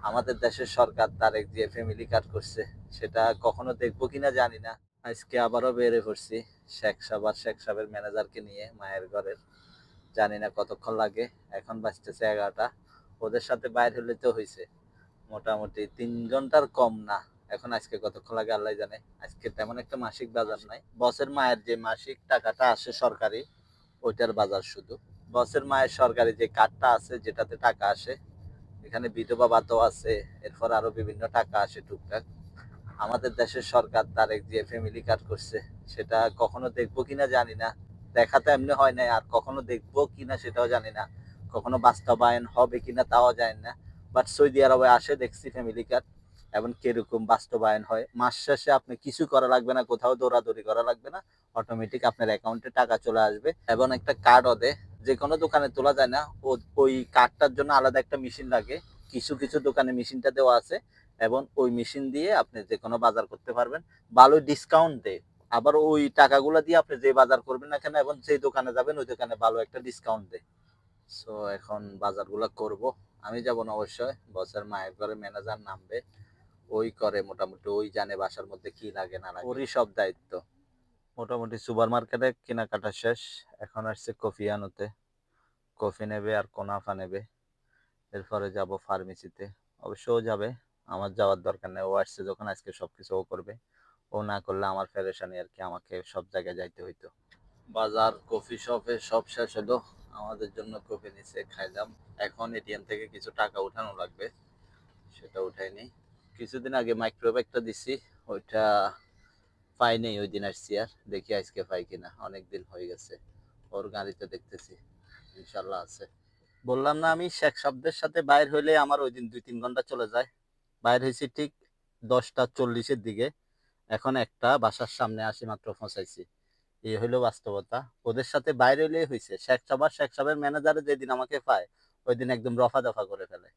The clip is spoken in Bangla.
আমাদের দেশের সরকার তারেক যে ফ্যামিলি কার্ড করছে সেটা কখনো দেখবো কিনা জানি না। আজকে আবারও বেড়ে পড়ছি শেখ সাহেবের ম্যানেজারকে নিয়ে মায়ের ঘরের। জানি না কতক্ষণ লাগে, এখন বাজতেছে 11টা। ওদের সাথে বাইর হলে তো হয়েছে মোটামুটি 3 ঘন্টার কম না। এখন আজকে কতক্ষণ লাগে আল্লাহ জানে। আজকে তেমন একটা মাসিক বাজার নাই, বসের মায়ের যে মাসিক টাকাটা আসে সরকারি, ওইটার বাজার শুধু। বসের মায়ের সরকারি যে কার্ডটা আছে যেটাতে টাকা আসে, এখানে বিধবা ভাতাও আছে, এরপর আরো বিভিন্ন টাকা আসে টুকটাক। আমাদের দেশের সরকার তারেক যে ফ্যামিলি কার্ড করছে সেটা কখনো দেখবো কিনা জানি না। দেখা তো এমনি হয় নাই, আর কখনো দেখবো কিনা সেটাও জানি না। কখনো বাস্তবায়ন হবে কিনা তাও জানি না। বাট সৌদি আরবে আসে দেখছি ফ্যামিলি কার্ড, এবং কিরকম বাস্তবায়ন হয়। মাস শেষে আপনি কিছু করা লাগবে না, কোথাও দৌড়াদৌড়ি করা লাগবে না, অটোমেটিক আপনার অ্যাকাউন্টে টাকা চলে আসবে। এবং একটা কার্ডও দেয়, যে কোনো দোকানে তোলা যায় না। ওই কার্ডটার জন্য আলাদা একটা মেশিন লাগে। কিছু কিছু দোকানে মেশিনটা দেওয়া আছে, এবং ওই মেশিন দিয়ে আপনি যে কোনো বাজার করতে পারবেন। ভালো ডিসকাউন্ট দেয়। আবার ওই টাকাগুলো দিয়ে আপনি যে বাজার করবেন না কেন এবং যে দোকানে যাবেন ওই দোকানে ভালো একটা ডিসকাউন্ট দেয়। সো এখন বাজারগুলো করব। আমি যাব না অবশ্যই, বসের মায়ের ঘরে ম্যানেজার নামবে। ওই করে মোটামুটি, ওই জানে বাসার মধ্যে কি লাগে না লাগে, ওরই সব দায়িত্ব। মোটামুটি সুপার মার্কেটে কেনাকাটা শেষ। এখন আসছে কফি আনতে। কফি নেবে আর কোনাফা নেবে। এরপরে যাব ফার্মেসিতে। অবশ্য ও যাবে, আমার যাওয়ার দরকার নেই। ও আসছে যখন আজকে সবকিছু ও করবে। ও না করলে আমার পেরেশানি আর কি, আমাকে সব জায়গায় যাইতে হইতো। বাজার কফি শপে সব শেষ হলো। আমাদের জন্য কফি নিচে খাইলাম। এখন এটিএম থেকে কিছু টাকা উঠানো লাগবে, সেটা উঠাইনি। কিছুদিন আগে মাইক্রোওয়েভ একটা দিছি, ওইটা পাই নেই। ওই দিন আসছি, আর দেখি আজকে পাই কিনা। অনেকদিন হয়ে গেছে। ওর গাড়িতে দেখতেছি ইনশাল্লাহ আছে। বললাম না, আমি শেখ শব্দের সাথে বাইর হইলে আমার ওই দিন 2-3 ঘন্টা চলে যায়। বাইর হয়েছি ঠিক 10টা 40-এর দিকে। এখন একটা বাসার সামনে আসি মাত্র পৌঁছাইছি। এই হইলো বাস্তবতা। ওদের সাথে বাইরে হইলেই হয়েছে। শেখ সাহেবের ম্যানেজারে যেদিন আমাকে পায় ওই দিন একদম রফা দফা করে ফেলে।